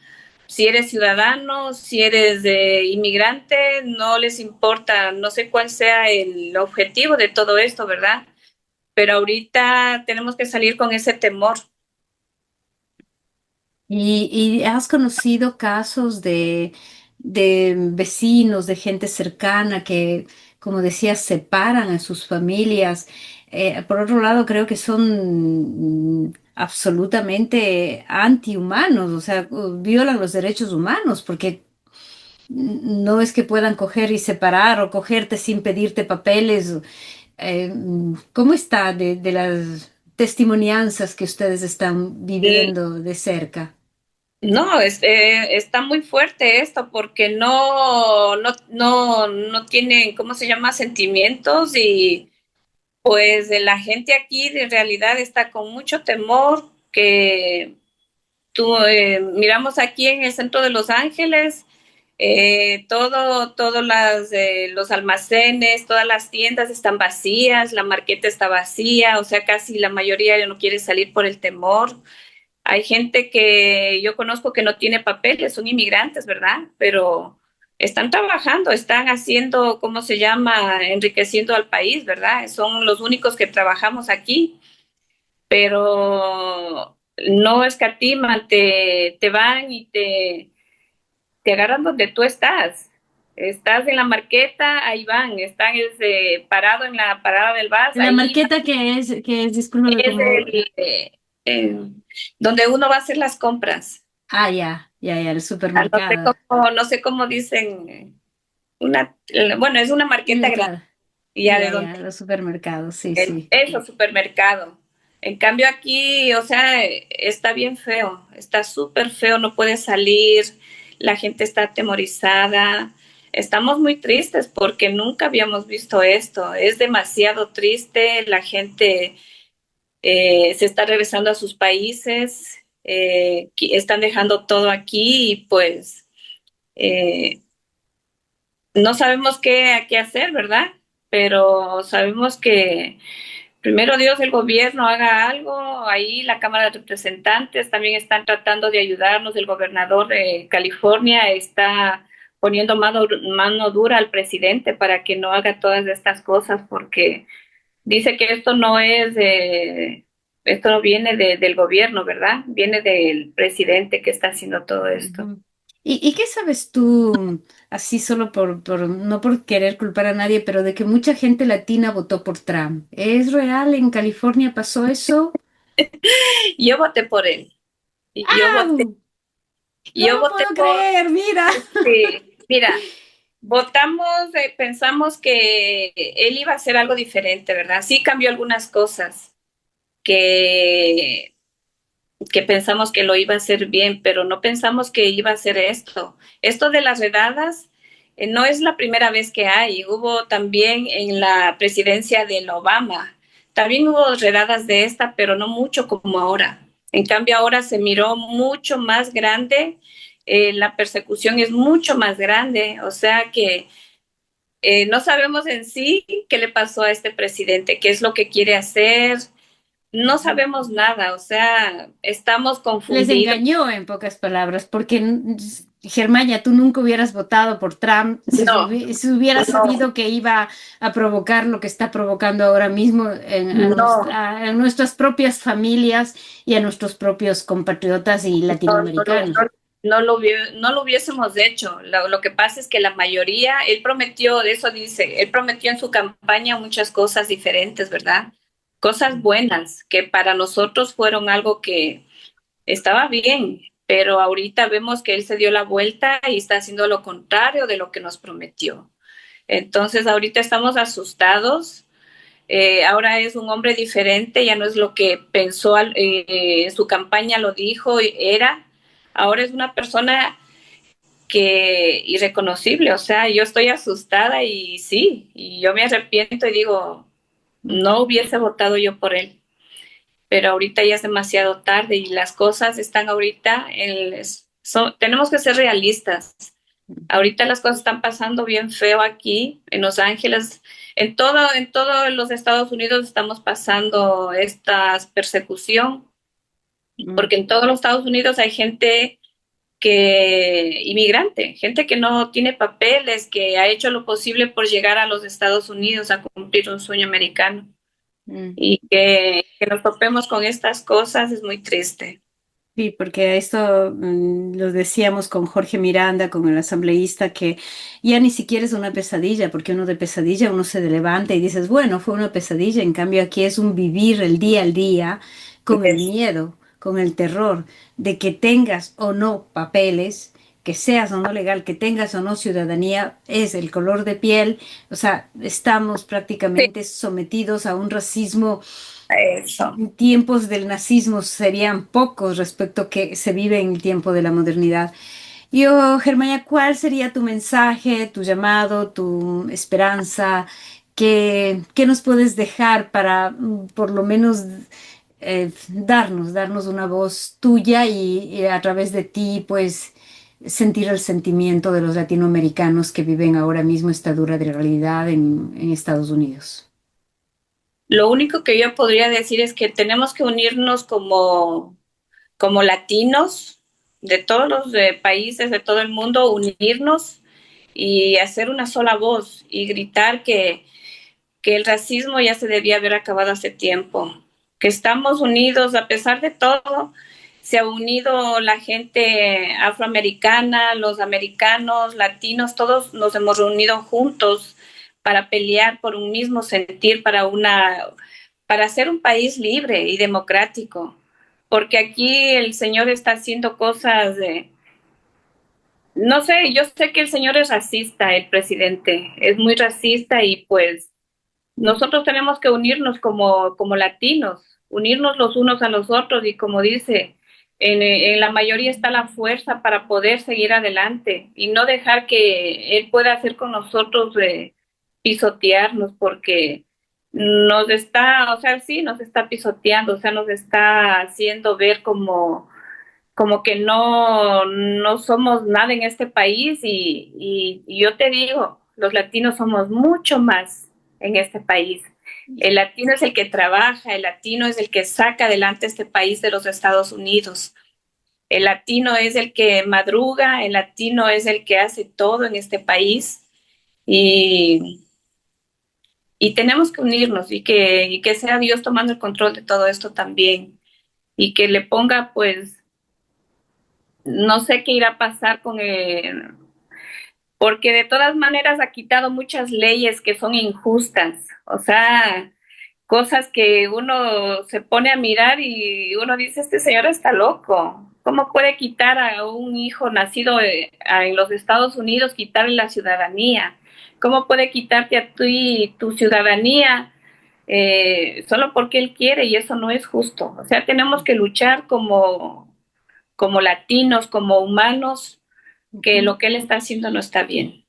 si eres ciudadano, si eres inmigrante, no les importa, no sé cuál sea el objetivo de todo esto, ¿verdad? Pero ahorita tenemos que salir con ese temor. ¿Y has conocido casos de vecinos, de gente cercana que, como decías, separan a sus familias? Por otro lado, creo que son absolutamente antihumanos, o sea, violan los derechos humanos, porque no es que puedan coger y separar o cogerte sin pedirte papeles. ¿Cómo está de las testimonianzas que ustedes están viviendo de cerca? No, está muy fuerte esto porque no tienen, ¿cómo se llama? Sentimientos y pues de la gente aquí de realidad está con mucho temor que miramos aquí en el centro de Los Ángeles. Los almacenes, todas las tiendas están vacías, la marqueta está vacía, o sea, casi la mayoría ya no quiere salir por el temor. Hay gente que yo conozco que no tiene papeles, son inmigrantes, ¿verdad? Pero están trabajando, están haciendo, ¿cómo se llama? Enriqueciendo al país, ¿verdad? Son los únicos que trabajamos aquí, pero no escatiman, te van y te agarran donde tú estás. Estás en la marqueta, ahí van, están parado en la parada del bus, La ahí marqueta discúlpame, es como... eh, donde uno va a hacer las compras. Ah, ya, el Ah, supermercado. no sé cómo dicen, bueno, es una marqueta grande, Claro, ya de donde los supermercados, sí. eso, supermercado. En cambio aquí, o sea, está bien feo, está súper feo, no puedes salir, la gente está atemorizada. Estamos muy tristes porque nunca habíamos visto esto. Es demasiado triste, la gente se está regresando a sus países, están dejando todo aquí y pues eh, no sabemos qué hacer, ¿verdad? Pero sabemos que primero Dios, el gobierno haga algo, ahí la Cámara de Representantes también están tratando de ayudarnos, el gobernador de California está poniendo mano dura al presidente para que no haga todas estas cosas, porque dice que esto no viene del gobierno, ¿verdad? Viene del presidente que está haciendo todo esto. Ujú. ¿Y qué sabes tú, así solo no por querer culpar a nadie, pero de que mucha gente latina votó por Trump? ¿Es real? ¿En California pasó eso? Yo voté por él. Y ¡Ah! No yo lo voté puedo por, creer, mira. mira, votamos, pensamos que él iba a hacer algo diferente, ¿verdad? Sí cambió algunas cosas que, que pensamos que lo iba a hacer bien, pero no pensamos que iba a hacer esto. Esto de las redadas no es la primera vez que hay. Hubo también en la presidencia de Obama. También hubo redadas de esta, pero no mucho como ahora. En cambio, ahora se miró mucho más grande. La persecución es mucho más grande. O sea que no sabemos en sí qué le pasó a este presidente, qué es lo que quiere hacer. No sabemos nada, o sea, estamos Les confundidos. engañó en pocas palabras, porque Germania, tú nunca hubieras votado por Trump No, si hubieras no, sabido que iba a provocar lo que está provocando ahora mismo no, en nuestras propias familias y a nuestros propios compatriotas y latinoamericanos. no lo hubiésemos hecho. Lo que pasa es que la mayoría, él prometió, de eso dice, él prometió en su campaña muchas cosas diferentes, ¿verdad? Cosas buenas que para nosotros fueron algo que estaba bien, pero ahorita vemos que él se dio la vuelta y está haciendo lo contrario de lo que nos prometió. Entonces, ahorita estamos asustados. Ahora es un hombre diferente, ya no es lo que pensó en su campaña, lo dijo, era. Ahora es una persona que irreconocible, o sea, yo estoy asustada y sí, y yo me arrepiento y digo, no hubiese votado yo por él, pero ahorita ya es demasiado tarde y las cosas están ahorita, tenemos que ser realistas. Ahorita las cosas están pasando bien feo aquí en Los Ángeles. En todos los Estados Unidos estamos pasando esta persecución, porque en todos los Estados Unidos hay gente inmigrante, gente que no tiene papeles, que ha hecho lo posible por llegar a los Estados Unidos a cumplir un sueño americano. Mm. Y que nos topemos con estas cosas es muy triste. Sí, porque esto lo decíamos con Jorge Miranda, con el asambleísta, que ya ni siquiera es una pesadilla, porque uno de pesadilla uno se levanta y dices, bueno, fue una pesadilla, en cambio aquí es un vivir el día al día con el Es, miedo, con el terror de que tengas o no papeles, que seas o no legal, que tengas o no ciudadanía, es el color de piel, o sea, estamos sí, prácticamente sometidos a un racismo. eso. Tiempos del nazismo serían pocos respecto a que se vive en el tiempo de la modernidad. Yo, Germania, ¿cuál sería tu mensaje, tu llamado, tu esperanza? ¿Qué nos puedes dejar para por lo menos darnos una voz tuya y a través de ti, pues, sentir el sentimiento de los latinoamericanos que viven ahora mismo esta dura realidad en Estados Unidos? Lo único que yo podría decir es que tenemos que unirnos como latinos de todos los países, de todo el mundo, unirnos y hacer una sola voz y gritar que el racismo ya se debía haber acabado hace tiempo, que estamos unidos a pesar de todo. Se ha unido la gente afroamericana, los americanos, latinos, todos nos hemos reunido juntos para pelear por un mismo sentir, para ser un país libre y democrático. Porque aquí el señor está haciendo cosas no sé, yo sé que el señor es racista, el presidente, es muy racista y pues nosotros tenemos que unirnos como latinos, unirnos los unos a los otros y como dice, en la mayoría está la fuerza para poder seguir adelante y no dejar que él pueda hacer con nosotros pisotearnos porque nos está, o sea, sí, nos está pisoteando, o sea, nos está haciendo ver como que no somos nada en este país y yo te digo, los latinos somos mucho más en este país. El latino es el que trabaja, el latino es el que saca adelante este país de los Estados Unidos. El latino es el que madruga, el latino es el que hace todo en este país y tenemos que unirnos y que sea Dios tomando el control de todo esto también y que le ponga pues no sé qué irá a pasar con él, porque de todas maneras ha quitado muchas leyes que son injustas, o sea, cosas que uno se pone a mirar y uno dice, este señor está loco. ¿Cómo puede quitar a un hijo nacido en los Estados Unidos, quitarle la ciudadanía? ¿Cómo puede quitarte a ti tu ciudadanía solo porque él quiere? Y eso no es justo. O sea, tenemos que luchar como latinos, como humanos, que lo que él está haciendo no está bien.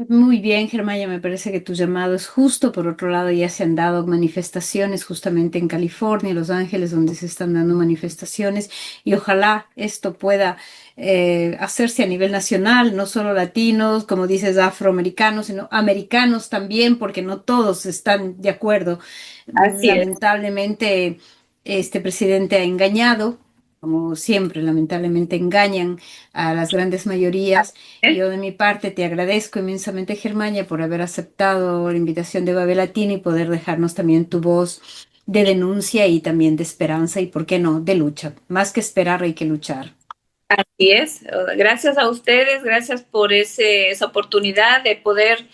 Muy bien, Germaya, me parece que tu llamado es justo. Por otro lado, ya se han dado manifestaciones justamente en California, Los Ángeles, donde se están dando manifestaciones y ojalá esto pueda hacerse a nivel nacional, no solo latinos, como dices, afroamericanos, sino americanos también, porque no todos están de acuerdo. Así es. Lamentablemente, este presidente ha engañado. Como siempre, lamentablemente engañan a las grandes mayorías. Yo de mi parte te agradezco inmensamente, Germania, por haber aceptado la invitación de Babel Latino y poder dejarnos también tu voz de denuncia y también de esperanza y, ¿por qué no?, de lucha. Más que esperar, hay que luchar. Así es. Gracias a ustedes, gracias por esa oportunidad de poder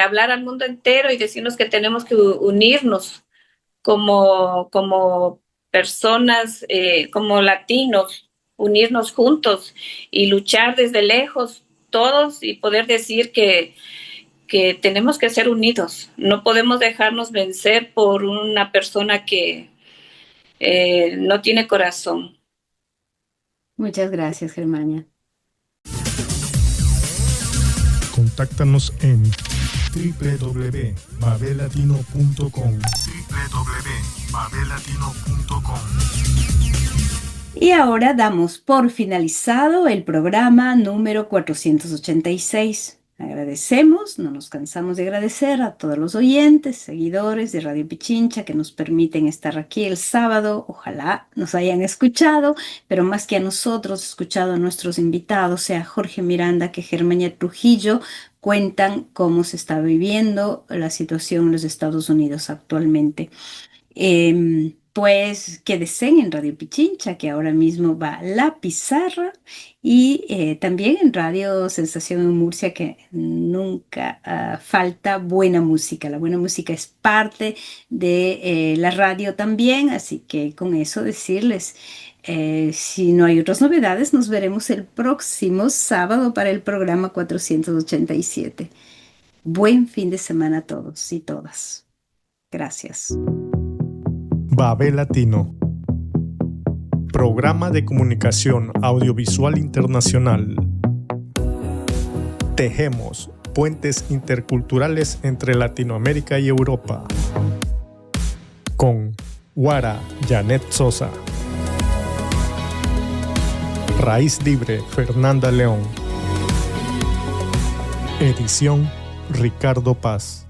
hablar al mundo entero y decirnos que tenemos que unirnos como personas, como latinos, unirnos juntos y luchar desde lejos todos y poder decir que tenemos que ser unidos. No podemos dejarnos vencer por una persona que no tiene corazón. Muchas gracias, Germania. Contáctanos en www.babelatino.com www.babelatino.com. Y ahora damos por finalizado el programa número 486. Agradecemos, no nos cansamos de agradecer a todos los oyentes, seguidores de Radio Pichincha que nos permiten estar aquí el sábado. Ojalá nos hayan escuchado, pero más que a nosotros, escuchado a nuestros invitados, sea Jorge Miranda que Germania Trujillo, cuentan cómo se está viviendo la situación en los Estados Unidos actualmente. Pues quédese en Radio Pichincha, que ahora mismo va La Pizarra, y también en Radio Sensación en Murcia, que nunca falta buena música. La buena música es parte de la radio también, así que con eso decirles, si no hay otras novedades, nos veremos el próximo sábado para el programa 487. Buen fin de semana a todos y todas. Gracias. Babel Latino, programa de comunicación audiovisual internacional. Tejemos puentes interculturales entre Latinoamérica y Europa. Con Guara Janet Sosa. Raíz Libre, Fernanda León. Edición, Ricardo Paz.